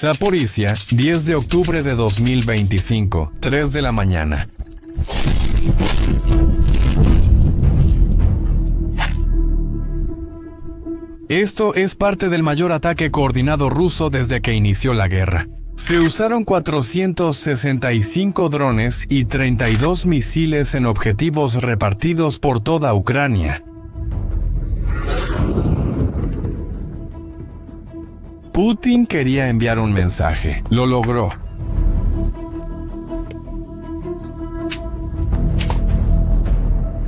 Zaporizhia, 10 de octubre de 2025, 3 de la mañana. Esto es parte del mayor ataque coordinado ruso desde que inició la guerra. Se usaron 465 drones y 32 misiles en objetivos repartidos por toda Ucrania. Putin quería enviar un mensaje. Lo logró.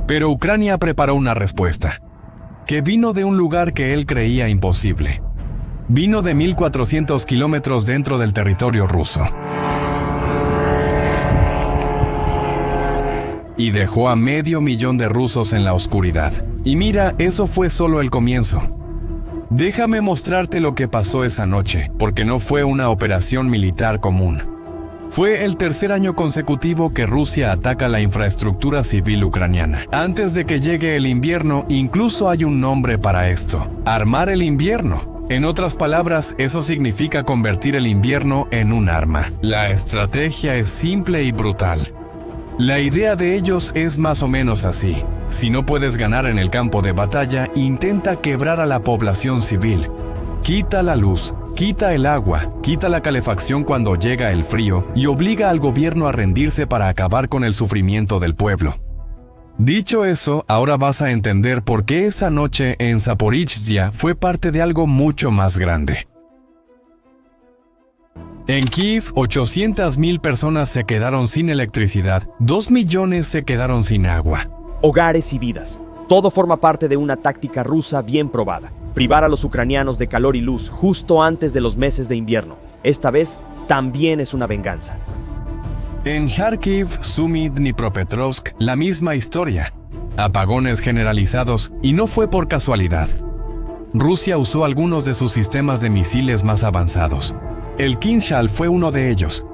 Pero Ucrania preparó una respuesta, que vino de un lugar que él creía imposible. Vino de 1.400 kilómetros dentro del territorio ruso. Y dejó a 500.000 de rusos en la oscuridad. Y mira, eso fue solo el comienzo. Déjame mostrarte lo que pasó esa noche, porque no fue una operación militar común. Fue el tercer año consecutivo que Rusia ataca la infraestructura civil ucraniana. Antes de que llegue el invierno, incluso hay un nombre para esto: armar el invierno. En otras palabras, eso significa convertir el invierno en un arma. La estrategia es simple y brutal. La idea de ellos es más o menos así: si no puedes ganar en el campo de batalla, intenta quebrar a la población civil. Quita la luz, quita el agua, quita la calefacción cuando llega el frío y obliga al gobierno a rendirse para acabar con el sufrimiento del pueblo. Dicho eso, ahora vas a entender por qué esa noche en Zaporizhia fue parte de algo mucho más grande. En Kiev, 800.000 personas se quedaron sin electricidad, 2 millones se quedaron sin agua. Hogares y vidas. Todo forma parte de una táctica rusa bien probada: privar a los ucranianos de calor y luz justo antes de los meses de invierno. Esta vez también es una venganza. En Kharkiv, Sumy, Dnipropetrovsk, la misma historia. Apagones generalizados, y no fue por casualidad. Rusia usó algunos de sus sistemas de misiles más avanzados. El Kinzhal fue uno de ellos,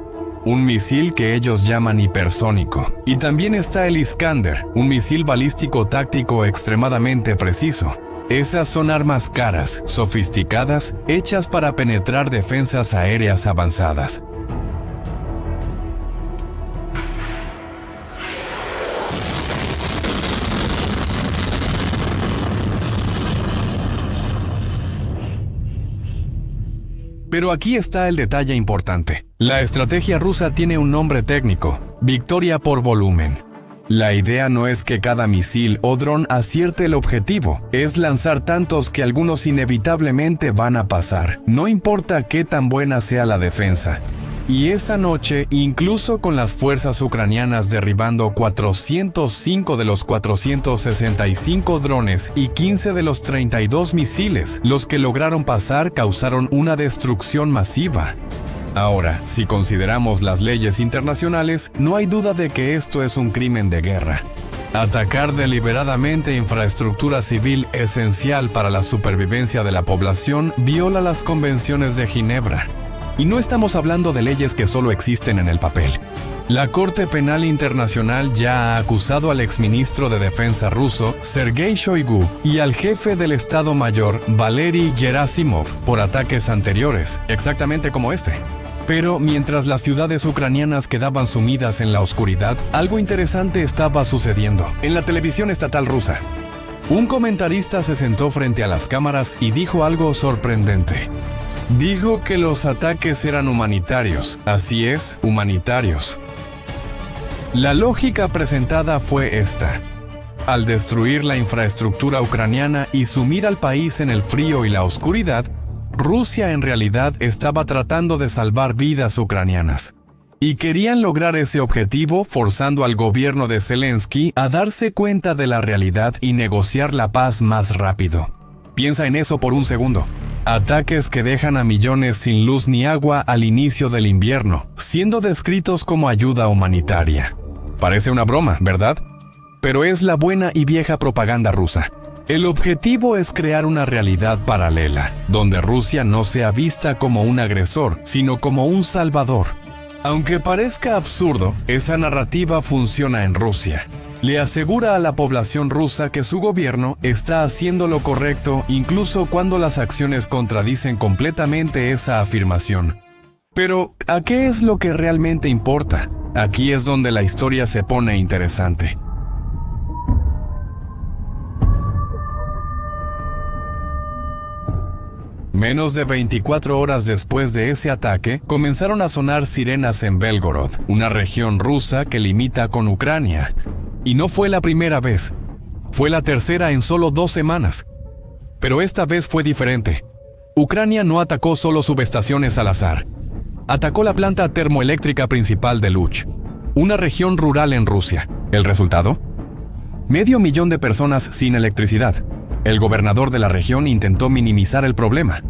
un misil que ellos llaman hipersónico. Y también está el Iskander, un misil balístico táctico extremadamente preciso. Esas son armas caras, sofisticadas, hechas para penetrar defensas aéreas avanzadas. Pero aquí está el detalle importante. La estrategia rusa tiene un nombre técnico: victoria por volumen. La idea no es que cada misil o dron acierte el objetivo, es lanzar tantos que algunos inevitablemente van a pasar, no importa qué tan buena sea la defensa. Y esa noche, incluso con las fuerzas ucranianas derribando 405 de los 465 drones y 15 de los 32 misiles, los que lograron pasar causaron una destrucción masiva. Ahora, si consideramos las leyes internacionales, no hay duda de que esto es un crimen de guerra. Atacar deliberadamente infraestructura civil esencial para la supervivencia de la población viola las convenciones de Ginebra. Y no estamos hablando de leyes que solo existen en el papel. La Corte Penal Internacional ya ha acusado al exministro de Defensa ruso, Sergei Shoigu, y al jefe del Estado Mayor, Valery Gerasimov, por ataques anteriores, exactamente como este. Pero mientras las ciudades ucranianas quedaban sumidas en la oscuridad, algo interesante estaba sucediendo en la televisión estatal rusa. Un comentarista se sentó frente a las cámaras y dijo algo sorprendente. Dijo que los ataques eran humanitarios. Así es, humanitarios. La lógica presentada fue esta: al destruir la infraestructura ucraniana y sumir al país en el frío y la oscuridad, Rusia en realidad estaba tratando de salvar vidas ucranianas. Y querían lograr ese objetivo forzando al gobierno de Zelensky a darse cuenta de la realidad y negociar la paz más rápido. Piensa en eso por un segundo. Ataques que dejan a millones sin luz ni agua al inicio del invierno, siendo descritos como ayuda humanitaria. Parece una broma, ¿verdad? Pero es la buena y vieja propaganda rusa. El objetivo es crear una realidad paralela, donde Rusia no sea vista como un agresor, sino como un salvador. Aunque parezca absurdo, esa narrativa funciona en Rusia. Le asegura a la población rusa que su gobierno está haciendo lo correcto incluso cuando las acciones contradicen completamente esa afirmación. Pero, ¿a qué es lo que realmente importa? Aquí es donde la historia se pone interesante. Menos de 24 horas después de ese ataque, comenzaron a sonar sirenas en Belgorod, una región rusa que limita con Ucrania. Y no fue la primera vez. Fue la tercera en solo 2 semanas. Pero esta vez fue diferente. Ucrania no atacó solo subestaciones al azar. Atacó la planta termoeléctrica principal de Luch, una región rural en Rusia. ¿El resultado? 500,000 de personas sin electricidad. El gobernador de la región intentó minimizar el problema.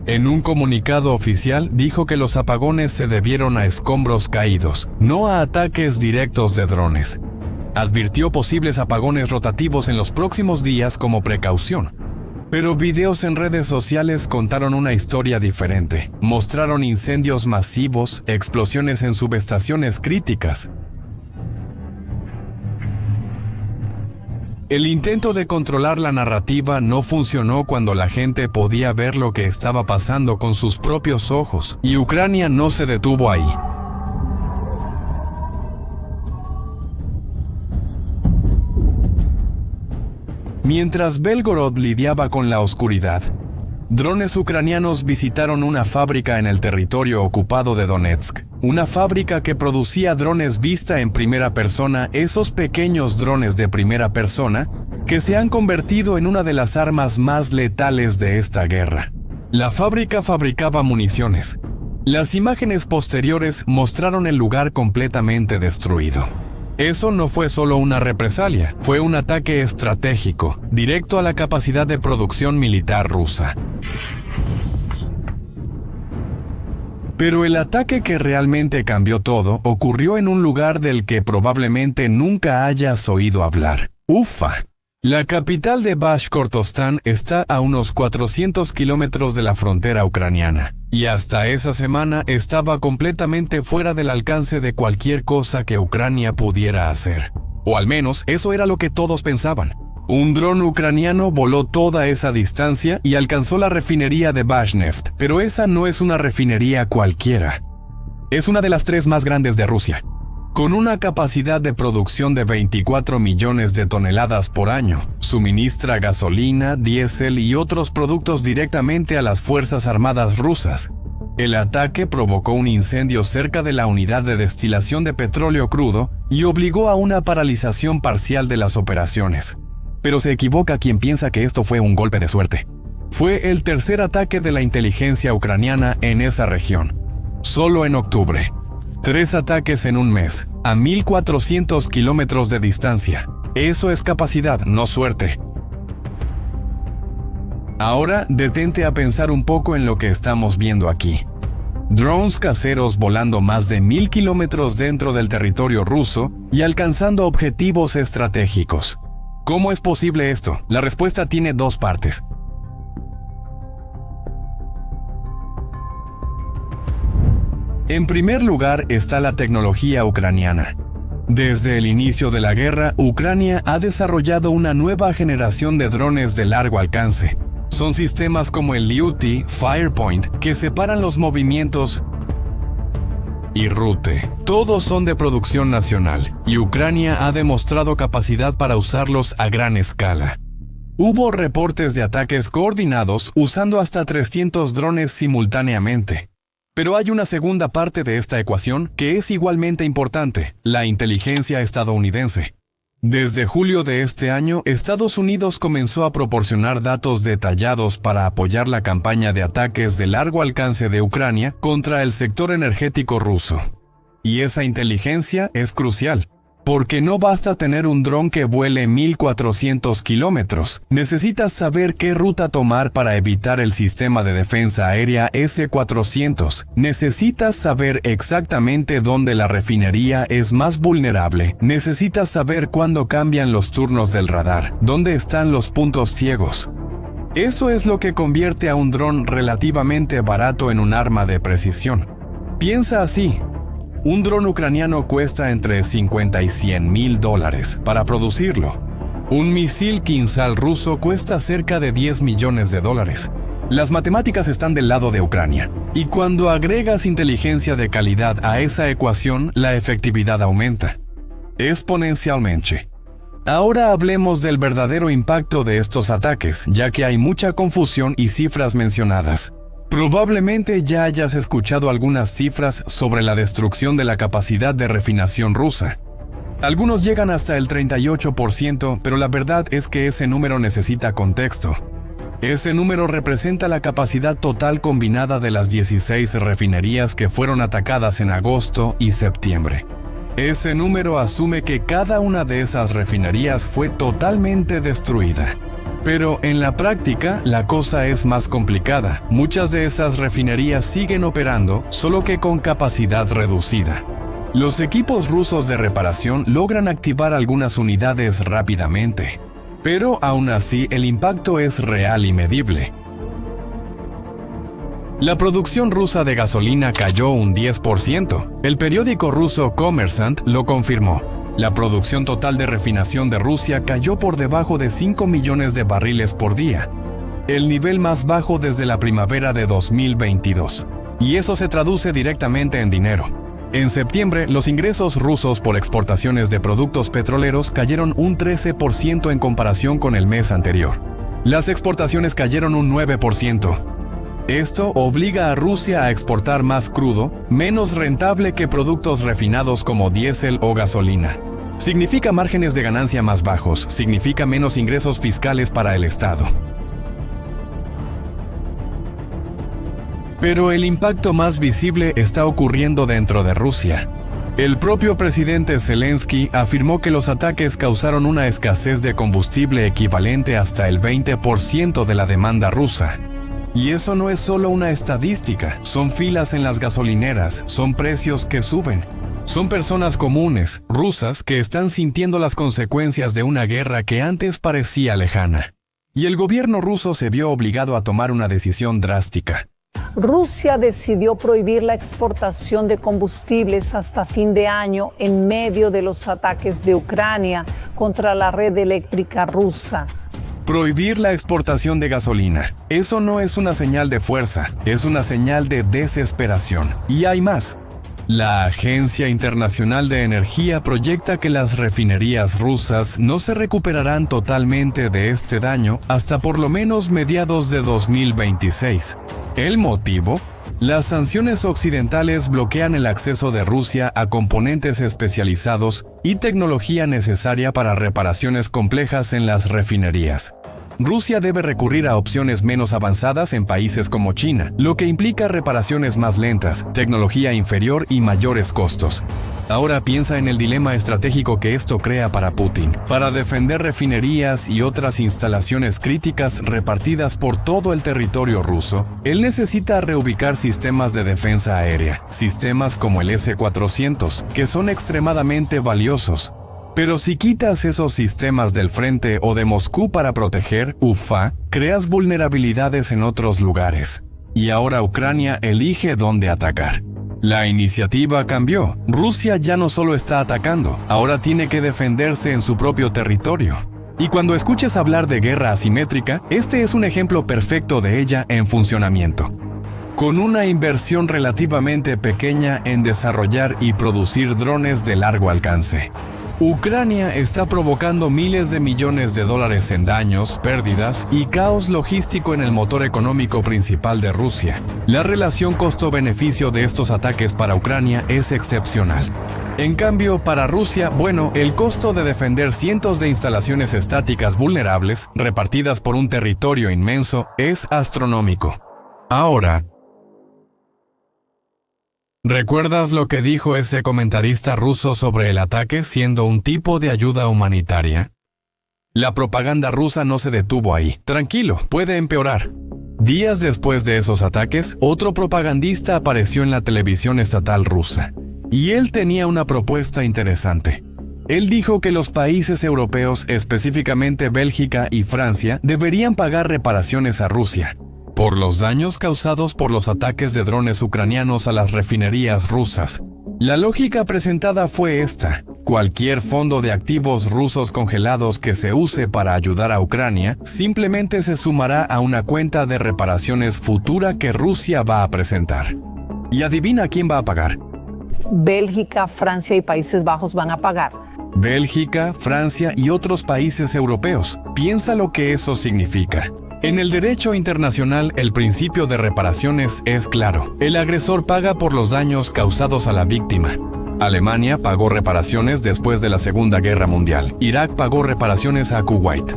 En un comunicado oficial dijo que los apagones se debieron a escombros caídos, no a ataques directos de drones. Advirtió posibles apagones rotativos en los próximos días como precaución. Pero videos en redes sociales contaron una historia diferente. Mostraron incendios masivos, explosiones en subestaciones críticas. El intento de controlar la narrativa no funcionó cuando la gente podía ver lo que estaba pasando con sus propios ojos, y Ucrania no se detuvo ahí. Mientras Belgorod lidiaba con la oscuridad, drones ucranianos visitaron una fábrica en el territorio ocupado de Donetsk. Una fábrica que producía drones vista en primera persona, esos pequeños drones de primera persona que se han convertido en una de las armas más letales de esta guerra. La fábrica fabricaba municiones. Las imágenes posteriores mostraron el lugar completamente destruido. Eso no fue solo una represalia, fue un ataque estratégico, directo a la capacidad de producción militar rusa. Pero el ataque que realmente cambió todo ocurrió en un lugar del que probablemente nunca hayas oído hablar: Ufa. La capital de Bashkortostán está a unos 400 kilómetros de la frontera ucraniana, y hasta esa semana estaba completamente fuera del alcance de cualquier cosa que Ucrania pudiera hacer. O al menos eso era lo que todos pensaban. Un dron ucraniano voló toda esa distancia y alcanzó la refinería de Bashneft, pero esa no es una refinería cualquiera. Es una de las 3 más grandes de Rusia, con una capacidad de producción de 24 millones de toneladas por año. Suministra gasolina, diésel y otros productos directamente a las Fuerzas Armadas rusas. El ataque provocó un incendio cerca de la unidad de destilación de petróleo crudo y obligó a una paralización parcial de las operaciones. Pero se equivoca quien piensa que esto fue un golpe de suerte. Fue el tercer ataque de la inteligencia ucraniana en esa región. Solo en octubre. 3 ataques en un mes, a 1.400 kilómetros de distancia. Eso es capacidad, no suerte. Ahora detente a pensar un poco en lo que estamos viendo aquí. Drones caseros volando más de 1.000 kilómetros dentro del territorio ruso y alcanzando objetivos estratégicos. ¿Cómo es posible esto? La respuesta tiene 2 partes. En primer lugar está la tecnología ucraniana. Desde el inicio de la guerra, Ucrania ha desarrollado una nueva generación de drones de largo alcance. Son sistemas como el Lyuty, Firepoint, que separan los movimientos, y Rute. Todos son de producción nacional, y Ucrania ha demostrado capacidad para usarlos a gran escala. Hubo reportes de ataques coordinados usando hasta 300 drones simultáneamente. Pero hay una segunda parte de esta ecuación que es igualmente importante: la inteligencia estadounidense. Desde julio de este año, Estados Unidos comenzó a proporcionar datos detallados para apoyar la campaña de ataques de largo alcance de Ucrania contra el sector energético ruso. Y esa inteligencia es crucial, porque no basta tener un dron que vuele 1.400 kilómetros. Necesitas saber qué ruta tomar para evitar el sistema de defensa aérea S-400. Necesitas saber exactamente dónde la refinería es más vulnerable. Necesitas saber cuándo cambian los turnos del radar, dónde están los puntos ciegos. Eso es lo que convierte a un dron relativamente barato en un arma de precisión. Piensa así. Un dron ucraniano cuesta entre 50 y 100 mil dólares para producirlo. Un misil Kinzhal ruso cuesta cerca de 10 millones de dólares. Las matemáticas están del lado de Ucrania, y cuando agregas inteligencia de calidad a esa ecuación, la efectividad aumenta exponencialmente. Ahora hablemos del verdadero impacto de estos ataques, ya que hay mucha confusión y cifras mencionadas. Probablemente ya hayas escuchado algunas cifras sobre la destrucción de la capacidad de refinación rusa. Algunos llegan hasta el 38%, pero la verdad es que ese número necesita contexto. Ese número representa la capacidad total combinada de las 16 refinerías que fueron atacadas en agosto y septiembre. Ese número asume que cada una de esas refinerías fue totalmente destruida. Pero en la práctica, la cosa es más complicada. Muchas de esas refinerías siguen operando, solo que con capacidad reducida. Los equipos rusos de reparación logran activar algunas unidades rápidamente, pero aún así el impacto es real y medible. La producción rusa de gasolina cayó un 10%. El periódico ruso Kommersant lo confirmó. La producción total de refinación de Rusia cayó por debajo de 5 millones de barriles por día, el nivel más bajo desde la primavera de 2022. Y eso se traduce directamente en dinero. En septiembre, los ingresos rusos por exportaciones de productos petroleros cayeron un 13% en comparación con el mes anterior. Las exportaciones cayeron un 9%. Esto obliga a Rusia a exportar más crudo, menos rentable que productos refinados como diésel o gasolina. Significa márgenes de ganancia más bajos, significa menos ingresos fiscales para el Estado. Pero el impacto más visible está ocurriendo dentro de Rusia. El propio presidente Zelensky afirmó que los ataques causaron una escasez de combustible equivalente hasta el 20% de la demanda rusa. Y eso no es solo una estadística, son filas en las gasolineras, son precios que suben. Son personas comunes, rusas, que están sintiendo las consecuencias de una guerra que antes parecía lejana. Y el gobierno ruso se vio obligado a tomar una decisión drástica. Rusia decidió prohibir la exportación de combustibles hasta fin de año en medio de los ataques de Ucrania contra la red eléctrica rusa. Prohibir la exportación de gasolina. Eso no es una señal de fuerza, es una señal de desesperación. Y hay más. La Agencia Internacional de Energía proyecta que las refinerías rusas no se recuperarán totalmente de este daño hasta por lo menos mediados de 2026. ¿El motivo? Las sanciones occidentales bloquean el acceso de Rusia a componentes especializados y tecnología necesaria para reparaciones complejas en las refinerías. Rusia debe recurrir a opciones menos avanzadas en países como China, lo que implica reparaciones más lentas, tecnología inferior y mayores costos. Ahora piensa en el dilema estratégico que esto crea para Putin. Para defender refinerías y otras instalaciones críticas repartidas por todo el territorio ruso, él necesita reubicar sistemas de defensa aérea, sistemas como el S-400, que son extremadamente valiosos. Pero si quitas esos sistemas del frente o de Moscú para proteger Ufa, creas vulnerabilidades en otros lugares. Y ahora Ucrania elige dónde atacar. La iniciativa cambió. Rusia ya no solo está atacando, ahora tiene que defenderse en su propio territorio. Y cuando escuches hablar de guerra asimétrica, este es un ejemplo perfecto de ella en funcionamiento. Con una inversión relativamente pequeña en desarrollar y producir drones de largo alcance. Ucrania está provocando miles de millones de dólares en daños, pérdidas y caos logístico en el motor económico principal de Rusia. La relación costo-beneficio de estos ataques para Ucrania es excepcional. En cambio, para Rusia, el costo de defender cientos de instalaciones estáticas vulnerables, repartidas por un territorio inmenso, es astronómico. Ahora, ¿recuerdas lo que dijo ese comentarista ruso sobre el ataque siendo un tipo de ayuda humanitaria? La propaganda rusa no se detuvo ahí. Tranquilo, puede empeorar. Días después de esos ataques, otro propagandista apareció en la televisión estatal rusa. Y él tenía una propuesta interesante. Él dijo que los países europeos, específicamente Bélgica y Francia, deberían pagar reparaciones a Rusia por los daños causados por los ataques de drones ucranianos a las refinerías rusas. La lógica presentada fue esta. Cualquier fondo de activos rusos congelados que se use para ayudar a Ucrania simplemente se sumará a una cuenta de reparaciones futura que Rusia va a presentar. Y adivina quién va a pagar. Bélgica, Francia y Países Bajos van a pagar. Bélgica, Francia y otros países europeos. Piensa lo que eso significa. En el derecho internacional, el principio de reparaciones es claro. El agresor paga por los daños causados a la víctima. Alemania pagó reparaciones después de la Segunda Guerra Mundial. Irak pagó reparaciones a Kuwait.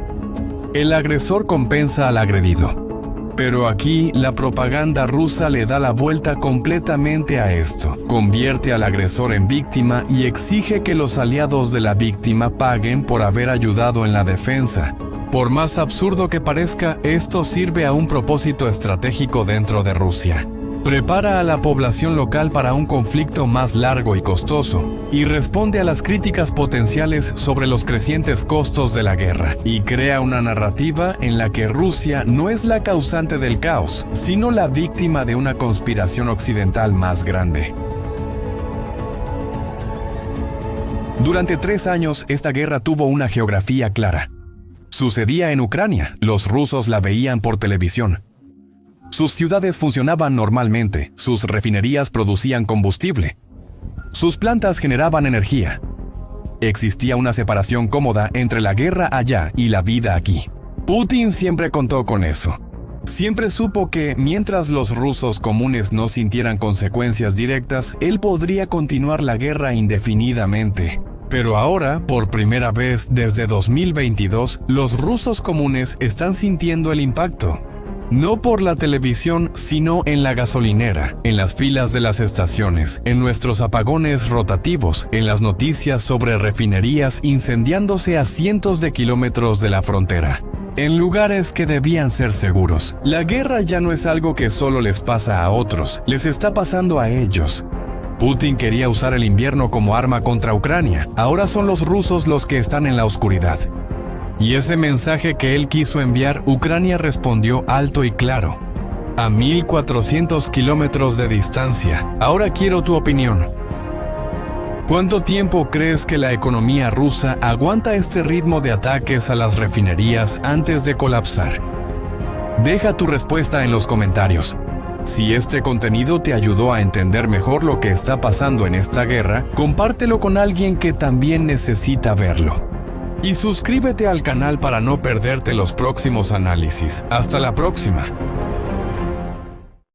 El agresor compensa al agredido. Pero aquí, la propaganda rusa le da la vuelta completamente a esto. Convierte al agresor en víctima y exige que los aliados de la víctima paguen por haber ayudado en la defensa. Por más absurdo que parezca, esto sirve a un propósito estratégico dentro de Rusia. Prepara a la población local para un conflicto más largo y costoso, y responde a las críticas potenciales sobre los crecientes costos de la guerra, y crea una narrativa en la que Rusia no es la causante del caos, sino la víctima de una conspiración occidental más grande. Durante 3 años, esta guerra tuvo una geografía clara. Sucedía en Ucrania, los rusos la veían por televisión. Sus ciudades funcionaban normalmente, sus refinerías producían combustible, sus plantas generaban energía. Existía una separación cómoda entre la guerra allá y la vida aquí. Putin siempre contó con eso. Siempre supo que mientras los rusos comunes no sintieran consecuencias directas, él podría continuar la guerra indefinidamente. Pero ahora, por primera vez desde 2022, los rusos comunes están sintiendo el impacto. No por la televisión, sino en la gasolinera, en las filas de las estaciones, en nuestros apagones rotativos, en las noticias sobre refinerías incendiándose a cientos de kilómetros de la frontera. En lugares que debían ser seguros. La guerra ya no es algo que solo les pasa a otros, les está pasando a ellos. Putin quería usar el invierno como arma contra Ucrania. Ahora son los rusos los que están en la oscuridad. Y ese mensaje que él quiso enviar, Ucrania respondió alto y claro. A 1.400 kilómetros de distancia. Ahora quiero tu opinión. ¿Cuánto tiempo crees que la economía rusa aguanta este ritmo de ataques a las refinerías antes de colapsar? Deja tu respuesta en los comentarios. Si este contenido te ayudó a entender mejor lo que está pasando en esta guerra, compártelo con alguien que también necesita verlo. Y suscríbete al canal para no perderte los próximos análisis. Hasta la próxima.